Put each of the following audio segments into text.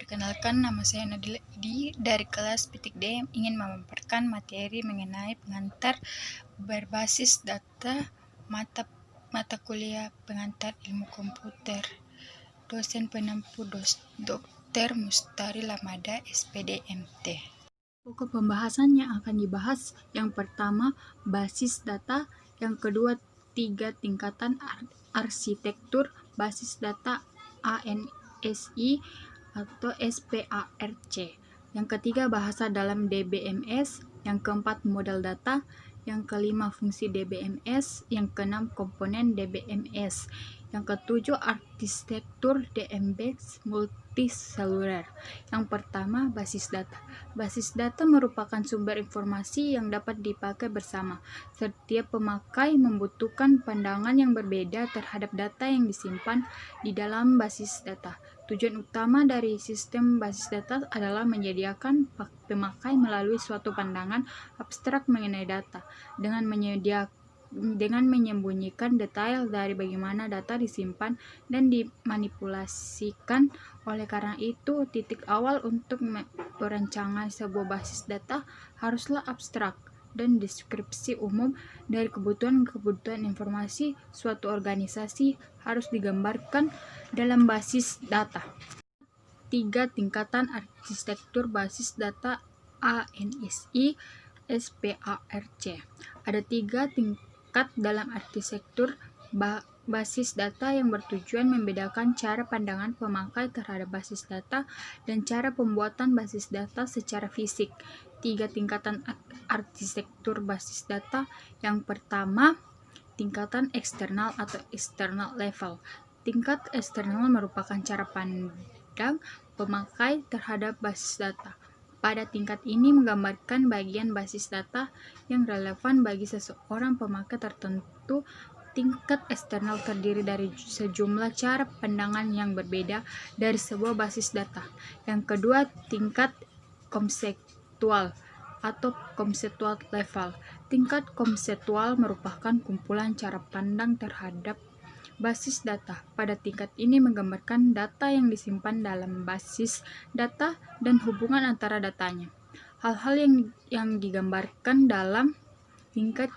Perkenalkan, nama saya Nadila Idi dari kelas Petik D yang ingin memaparkan materi mengenai pengantar berbasis data mata kuliah pengantar ilmu komputer. Dosen penampu Dr. Mustari Lamada, SPD MT. Pokok pembahasan yang akan dibahas, yang pertama basis data, yang kedua 3 tingkatan arsitektur basis data ANSI atau SPARC, yang ketiga bahasa dalam DBMS, yang keempat modal data, yang kelima fungsi DBMS, yang keenam komponen DBMS, yang ketujuh arsitektur DMBX multiseluler. Yang pertama, basis data. Basis data merupakan sumber informasi yang dapat dipakai bersama. Setiap pemakai membutuhkan pandangan yang berbeda terhadap data yang disimpan di dalam basis data. Tujuan utama dari sistem basis data adalah menyediakan pemakai melalui suatu pandangan abstrak mengenai data, dengan menyembunyikan detail dari bagaimana data disimpan dan dimanipulasikan. Oleh karena itu, titik awal untuk perancangan sebuah basis data haruslah abstrak dan deskripsi umum dari kebutuhan informasi suatu organisasi harus digambarkan dalam basis data. 3 tingkatan arsitektur basis data ANSI SPARC. Ada 3 tingkat dalam arsitektur basis data yang bertujuan membedakan cara pandangan pemakai terhadap basis data dan cara pembuatan basis data secara fisik. 3 tingkatan arsitektur basis data. Yang pertama, tingkatan eksternal atau external level. Tingkat eksternal merupakan cara pandang pemakai terhadap basis data. Pada tingkat ini menggambarkan bagian basis data yang relevan bagi seseorang pemakai tertentu. Tingkat eksternal terdiri dari sejumlah cara pandangan yang berbeda dari sebuah basis data. Yang kedua, tingkat konseptual atau conceptual level. Tingkat konseptual merupakan kumpulan cara pandang terhadap basis data. Pada tingkat ini menggambarkan data yang disimpan dalam basis data dan hubungan antara datanya. Hal-hal yang digambarkan dalam tingkat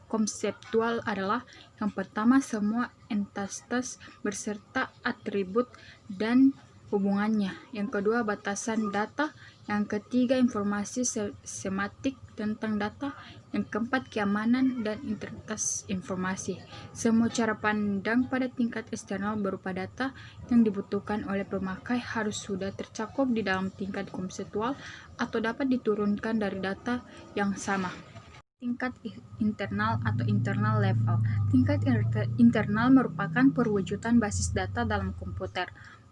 konseptual adalah: yang pertama, semua entitas beserta atribut dan hubungannya. Yang kedua, batasan data. Yang ketiga, informasi sematik tentang data. Yang keempat, keamanan dan integritas informasi. Semua cara pandang pada tingkat eksternal berupa data yang dibutuhkan oleh pemakai harus sudah tercakup di dalam tingkat konseptual atau dapat diturunkan dari data yang sama. Tingkat internal atau internal level. Tingkat internal merupakan perwujudan basis data dalam komputer.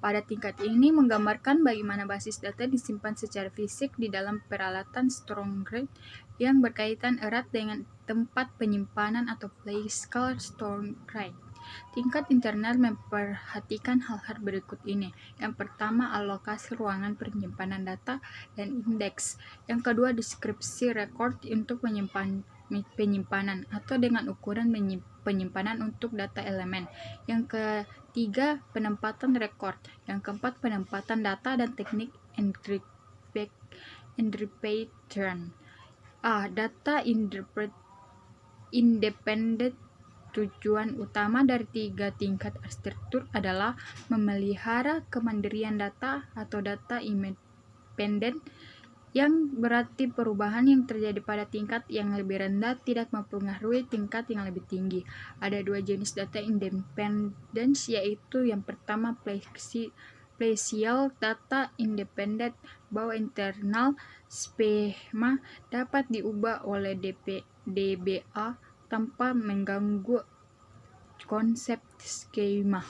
Pada tingkat ini menggambarkan bagaimana basis data disimpan secara fisik di dalam peralatan storage yang berkaitan erat dengan tempat penyimpanan atau physical storage. Tingkat internal memperhatikan hal-hal berikut ini. Yang pertama, alokasi ruangan penyimpanan data dan indeks. Yang kedua, deskripsi record untuk penyimpanan atau dengan ukuran penyimpanan untuk data elemen. Yang ketiga, penempatan record. Yang keempat, penempatan data dan teknik interpretation. Data independent. Tujuan utama dari 3 tingkat arsitektur adalah memelihara kemandirian data atau data independen, yang berarti perubahan yang terjadi pada tingkat yang lebih rendah tidak mempengaruhi tingkat yang lebih tinggi. Ada 2 jenis data independence, yaitu yang pertama spatial data independent, bahwa internal schema dapat diubah oleh DBA tanpa mengganggu konsep skema.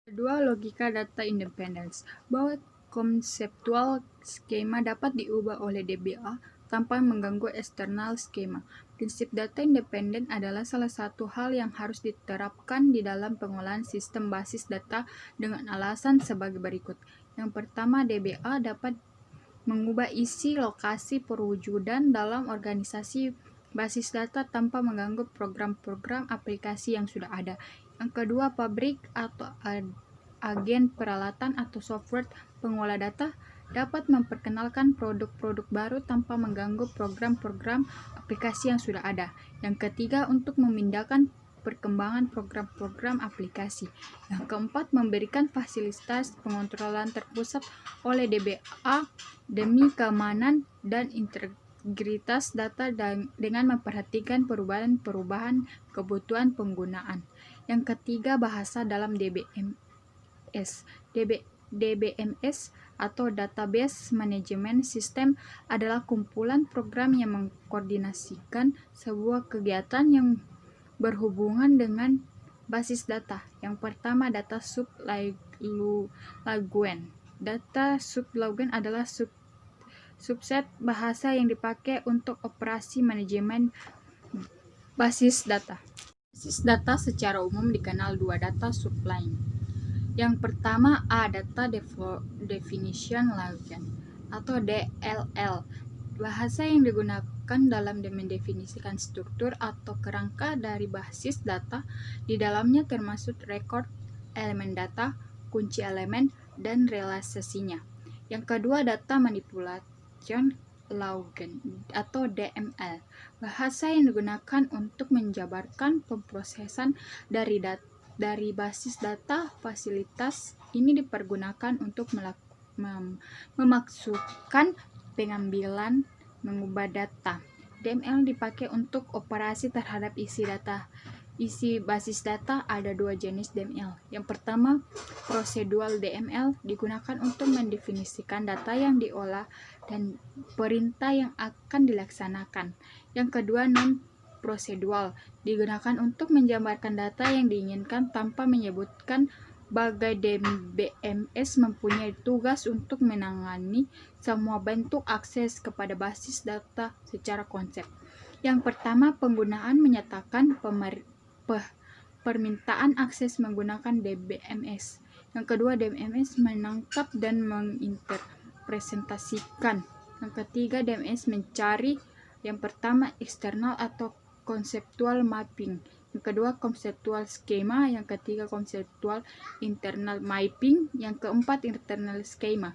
Kedua, logika data independence, bahwa konseptual skema dapat diubah oleh DBA tanpa mengganggu eksternal skema. Prinsip data independen adalah salah satu hal yang harus diterapkan di dalam pengolahan sistem basis data dengan alasan sebagai berikut. Yang pertama, DBA dapat mengubah isi lokasi perwujudan dalam organisasi basis data tanpa mengganggu program-program aplikasi yang sudah ada. Yang kedua, pabrik atau agen peralatan atau software pengolah data dapat memperkenalkan produk-produk baru tanpa mengganggu program-program aplikasi yang sudah ada. Yang ketiga, untuk memindahkan perkembangan program-program aplikasi. Yang keempat, memberikan fasilitas pengontrolan terpusat oleh DBA demi keamanan dan integritas data dengan memperhatikan perubahan-perubahan kebutuhan penggunaan. Yang ketiga, bahasa dalam DBMS. DBMS atau Database Management System adalah kumpulan program yang mengkoordinasikan sebuah kegiatan yang berhubungan dengan basis data. Yang pertama, data sublaguen. Data sublaguen adalah subset bahasa yang dipakai untuk operasi manajemen basis data. Basis data secara umum dikenal dua data sublain. Yang pertama, Data Definition Language atau DLL. Bahasa yang digunakan dalam mendefinisikan struktur atau kerangka dari basis data. Di dalamnya termasuk rekod, elemen data, kunci elemen, dan realisasinya. Yang kedua, Data Manipulation Language atau DML. Bahasa yang digunakan untuk menjabarkan pemrosesan dari basis data. Fasilitas ini dipergunakan untuk memasukkan, pengambilan, mengubah data. DML dipakai untuk operasi terhadap isi data. Isi basis data ada dua jenis DML. Yang pertama, procedural DML digunakan untuk mendefinisikan data yang diolah dan perintah yang akan dilaksanakan. Yang kedua, non-procedural digunakan untuk menjabarkan data yang diinginkan tanpa menyebutkan. Bagai DBMS mempunyai tugas untuk menangani semua bentuk akses kepada basis data secara konsep. Yang pertama, penggunaan menyatakan permintaan akses menggunakan DBMS. Yang kedua, DBMS menangkap dan menginterpretasikan. Yang ketiga, DBMS mencari. Yang pertama, eksternal atau conceptual mapping. Yang kedua, conceptual schema. Yang ketiga, conceptual internal mapping. Yang keempat, internal schema.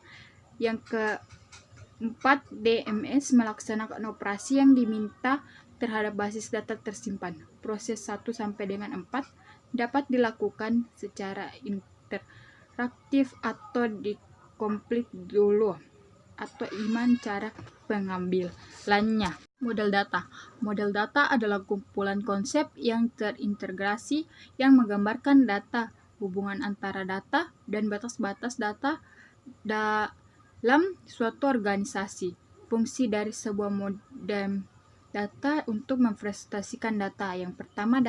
Yang keempat, DMS melaksanakan operasi yang diminta terhadap basis data tersimpan. Proses 1 sampai dengan 4 dapat dilakukan secara interaktif atau dikomplit dulu atau iman cara pengambilannya. Model data. Model data adalah kumpulan konsep yang terintegrasi yang menggambarkan data, hubungan antara data, dan batas-batas data dalam suatu organisasi. Fungsi dari sebuah model data untuk mempresentasikan data. Yang pertama,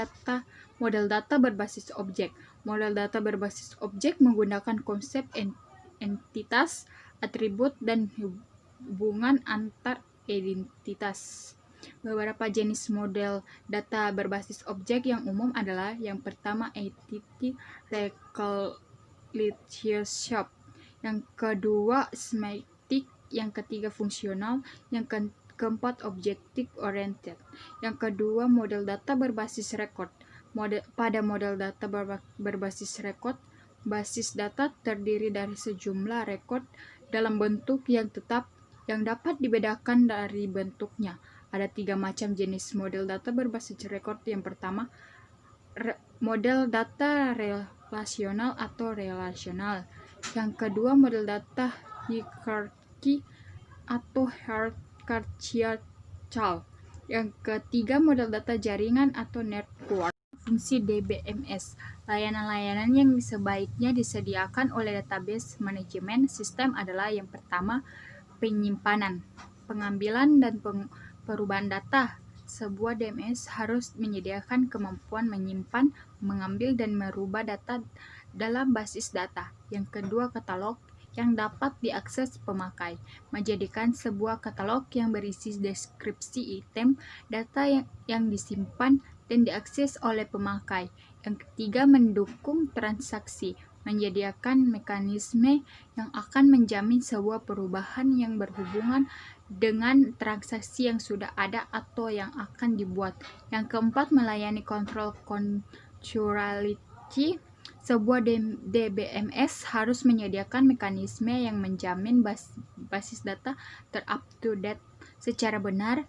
model data berbasis objek. Model data berbasis objek menggunakan konsep entitas, atribut, dan hubungan antar identitas. Beberapa jenis model data berbasis objek yang umum adalah yang pertama, entity recognition, yang kedua, semantic, yang ketiga, fungsional, yang keempat, objective oriented. Yang kedua, model data berbasis record. Pada model data berbasis record, basis data terdiri dari sejumlah record dalam bentuk yang tetap yang dapat dibedakan dari bentuknya. Ada 3 macam jenis model data berbasis record. Yang pertama, model data relasional atau relasional. Yang kedua, model data hierarki atau hierarchical. Yang ketiga, model data jaringan atau network. Fungsi DBMS. Layanan-layanan yang sebaiknya disediakan oleh database management system adalah yang pertama, penyimpanan, pengambilan, dan perubahan data. Sebuah DMS harus menyediakan kemampuan menyimpan, mengambil, dan merubah data dalam basis data. Yang kedua, katalog yang dapat diakses pemakai, menjadikan sebuah katalog yang berisi deskripsi item data yang disimpan dan diakses oleh pemakai. Yang ketiga, mendukung transaksi, menyediakan mekanisme yang akan menjamin sebuah perubahan yang berhubungan dengan transaksi yang sudah ada atau yang akan dibuat. Yang keempat, melayani kontrol functionality, Sebuah DBMS harus menyediakan mekanisme yang menjamin basis data ter-up-to-date secara benar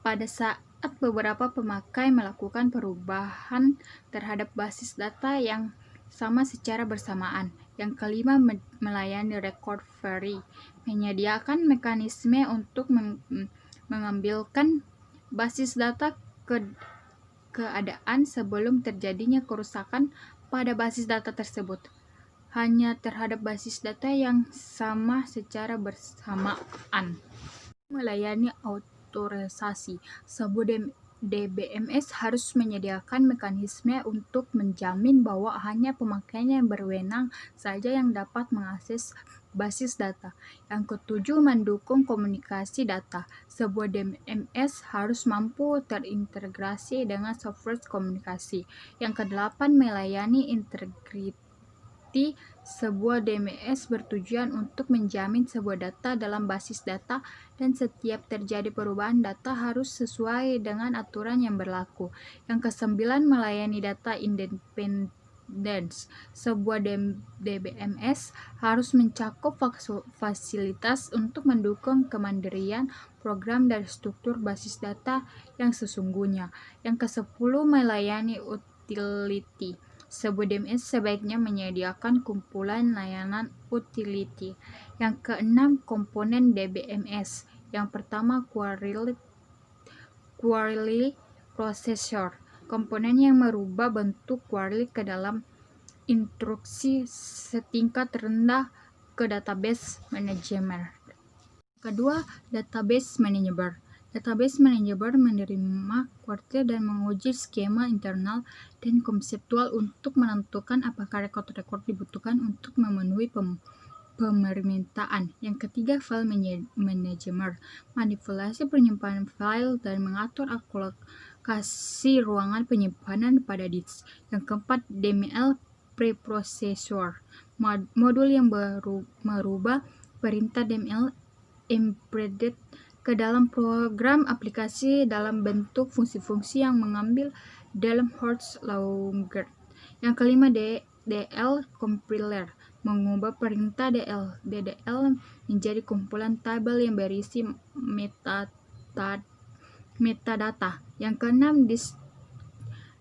pada saat beberapa pemakai melakukan perubahan terhadap basis data yang sama secara bersamaan. Yang kelima, melayani recovery, menyediakan mekanisme untuk mengambilkan basis data ke keadaan sebelum terjadinya kerusakan pada basis data tersebut, hanya terhadap basis data yang sama secara bersamaan. Melayani otorisasi, sebuah DBMS harus menyediakan mekanisme untuk menjamin bahwa hanya pemakainya yang berwenang saja yang dapat mengakses basis data. Yang ketujuh, mendukung komunikasi data. Sebuah DBMS harus mampu terintegrasi dengan software komunikasi. Yang kedelapan, melayani integriti. Sebuah DBMS bertujuan untuk menjamin sebuah data dalam basis data dan setiap terjadi perubahan data harus sesuai dengan aturan yang berlaku. Yang kesembilan, melayani data independence. Sebuah DBMS harus mencakup fasilitas untuk mendukung kemandirian program dari struktur basis data yang sesungguhnya. Yang kesepuluh, melayani utility. Sebuah DBMS sebaiknya menyediakan kumpulan layanan utility. Yang keenam, komponen DBMS. Yang pertama, query processor. Komponen yang merubah bentuk query ke dalam instruksi setingkat rendah ke database manager. Kedua, database manager. Database manager menerima query dan menguji skema internal dan konseptual untuk menentukan apakah rekod-rekod dibutuhkan untuk memenuhi permintaan. Yang ketiga, file manager, manipulasi penyimpanan file dan mengatur alokasi ruangan penyimpanan pada disk. Yang keempat, DML preprocessor, modul yang merubah perintah DML embedded ke dalam program aplikasi dalam bentuk fungsi-fungsi yang mengambil dalam host launcher. Yang kelima, DL compiler, mengubah perintah DDL menjadi kumpulan tabel yang berisi metadata. Yang keenam,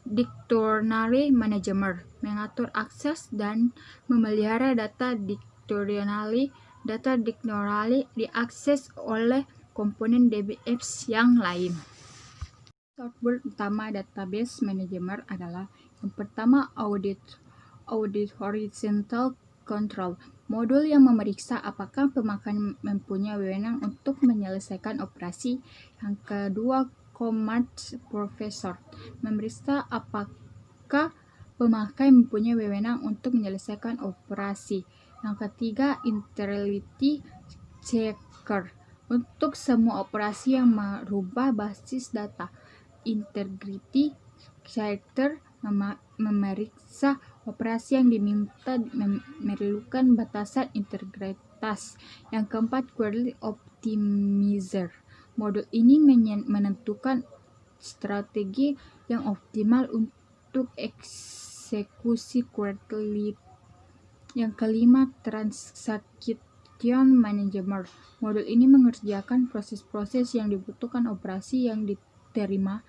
dictionary manager, mengatur akses dan memelihara data dictionary. Data dictionary diakses oleh komponen DBMS yang lain. Software utama database manager adalah yang pertama, audit horizontal control, modul yang memeriksa apakah pemakai mempunyai wewenang untuk menyelesaikan operasi. Yang kedua, command processor, memeriksa apakah pemakai mempunyai wewenang untuk menyelesaikan operasi. Yang ketiga, integrity checker, untuk semua operasi yang merubah basis data. Integrity checker memeriksa operasi yang diminta memerlukan batasan integritas. Yang keempat, query optimizer, modul ini menentukan strategi yang optimal untuk eksekusi query. Yang kelima, transaction management, modul ini mengerjakan proses-proses yang dibutuhkan operasi yang diterima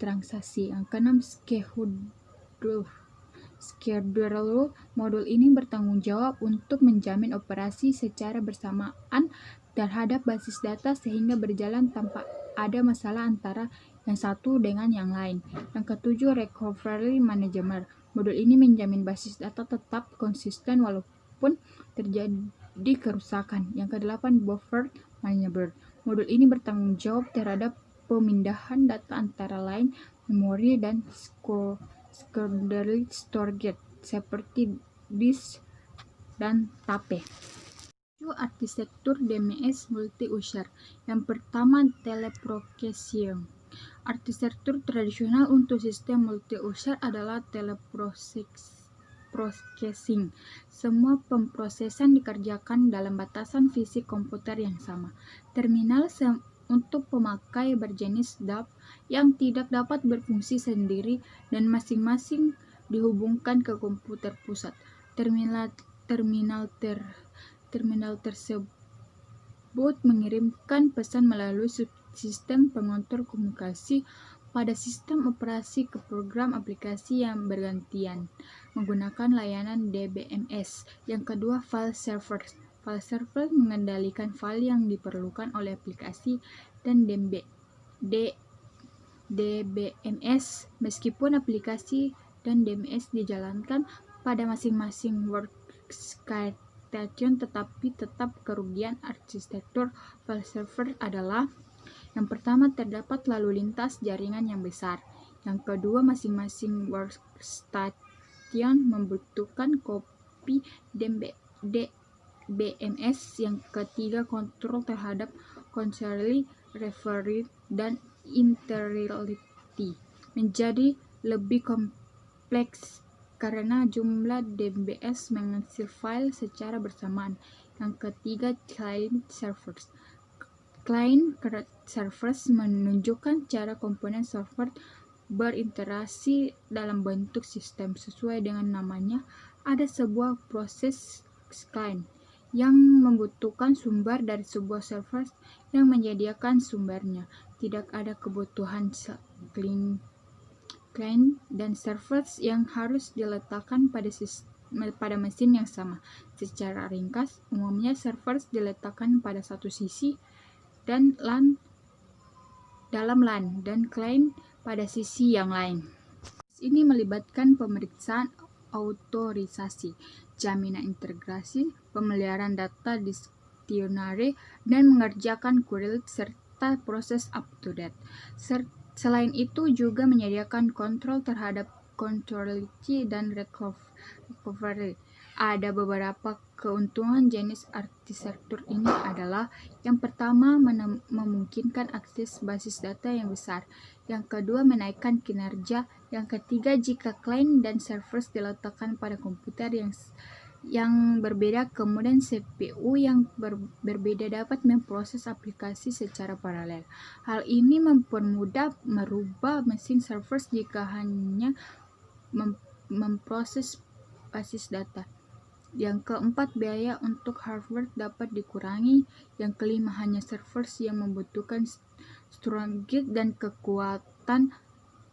transaksi. Yang keenam, scheduler, modul ini bertanggung jawab untuk menjamin operasi secara bersamaan terhadap basis data sehingga berjalan tanpa ada masalah antara yang satu dengan yang lain. Yang ketujuh, recovery management, modul ini menjamin basis data tetap konsisten walaupun terjadi kerusakan. Yang kedelapan, buffer management, modul ini bertanggung jawab terhadap pemindahan data antara lain memori dan secondary storage seperti disk dan tape. Arsitektur DBMS multi-user. Yang pertama, teleprocessing. Arsitektur tradisional untuk sistem multi-user adalah teleprocessing. Semua pemrosesan dikerjakan dalam batasan fisik komputer yang sama. Terminal untuk pemakai berjenis DAP yang tidak dapat berfungsi sendiri dan masing-masing dihubungkan ke komputer pusat. Terminal tersebut mengirimkan pesan melalui sistem pengontrol komunikasi pada sistem operasi ke program aplikasi yang bergantian menggunakan layanan DBMS. Yang kedua, file server. File server mengendalikan file yang diperlukan oleh aplikasi dan DBMS. Meskipun aplikasi dan DBMS dijalankan pada masing-masing workstation, tetapi tetap kerugian arsitektur file server adalah: yang pertama, terdapat lalu lintas jaringan yang besar. Yang kedua, masing-masing workstation membutuhkan kopi DBMS. Yang ketiga, kontrol terhadap concurrency, reference, dan integrity menjadi lebih kompleks karena jumlah DBMS mengisi file secara bersamaan. Yang ketiga, client servers. Client servers menunjukkan cara komponen server berinteraksi dalam bentuk sistem. Sesuai dengan namanya, ada sebuah proses client yang membutuhkan sumber dari sebuah server yang menyediakan sumbernya. Tidak ada kebutuhan client dan servers yang harus diletakkan pada mesin yang sama. Secara ringkas, umumnya servers diletakkan pada satu sisi dan dalam LAN dan klien pada sisi yang lain. Ini melibatkan pemeriksaan autorisasi, jaminan integrasi, pemeliharaan data dictionary, dan mengerjakan query serta proses up-to-date. Selain itu juga menyediakan kontrol terhadap concurrency dan recovery. Ada beberapa keuntungan jenis arsitektur ini adalah: yang pertama, memungkinkan akses basis data yang besar. Yang kedua, menaikkan kinerja. Yang ketiga, jika client dan servers diletakkan pada komputer yang berbeda, kemudian CPU yang berbeda dapat memproses aplikasi secara paralel. Hal ini mempermudah merubah mesin servers jika hanya memproses basis data. Yang keempat, biaya untuk hardware dapat dikurangi. Yang kelima, hanya servers yang membutuhkan storage dan kekuatan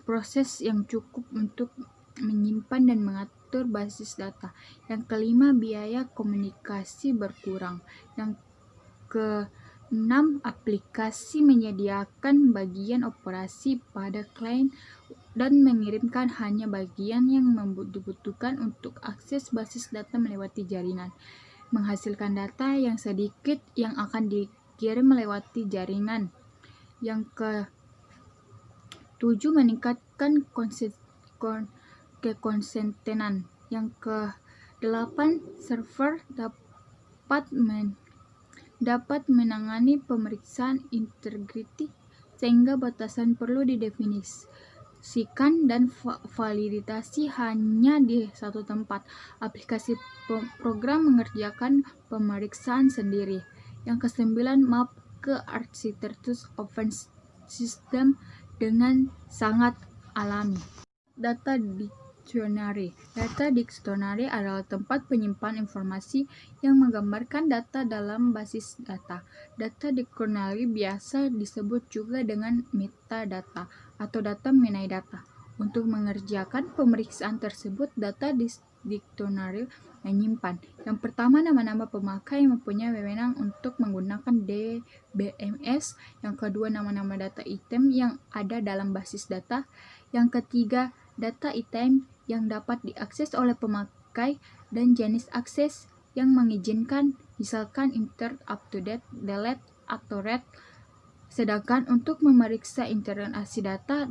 proses yang cukup untuk menyimpan dan mengatur basis data. Yang kelima, biaya komunikasi berkurang. Yang keenam, aplikasi menyediakan bagian operasi pada klien dan mengirimkan hanya bagian yang dibutuhkan untuk akses basis data melewati jaringan, menghasilkan data yang sedikit yang akan dikirim melewati jaringan. Yang ke-7, meningkatkan kekonsistenan. Yang ke-8, server dapat menangani pemeriksaan integrity sehingga batasan perlu didefinisikan dan validasi hanya di satu tempat. Aplikasi program mengerjakan pemeriksaan sendiri. Yang ke-9, map ke arsitektur open system dengan sangat alami. Data dictionary. Data dictionary adalah tempat penyimpanan informasi yang menggambarkan data dalam basis data. Data dictionary biasa disebut juga dengan metadata atau data mengenai data. Untuk mengerjakan pemeriksaan tersebut, data dictionary menyimpan: yang pertama, nama-nama pemakai yang mempunyai wewenang untuk menggunakan DBMS. Yang kedua, nama-nama data item yang ada dalam basis data. Yang ketiga, data item yang dapat diakses oleh pemakai dan jenis akses yang mengizinkan, misalkan insert, up-to-date, delete, atau read. Sedangkan untuk memeriksa integrasi data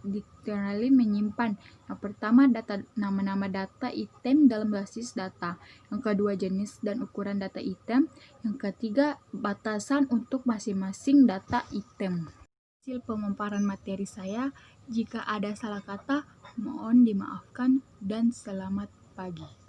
dictionary menyimpan: yang pertama, nama-nama data item dalam basis data. Yang kedua, jenis dan ukuran data item. Yang ketiga, batasan untuk masing-masing data item. Hasil pemaparan materi saya, jika ada salah kata, mohon dimaafkan dan selamat pagi.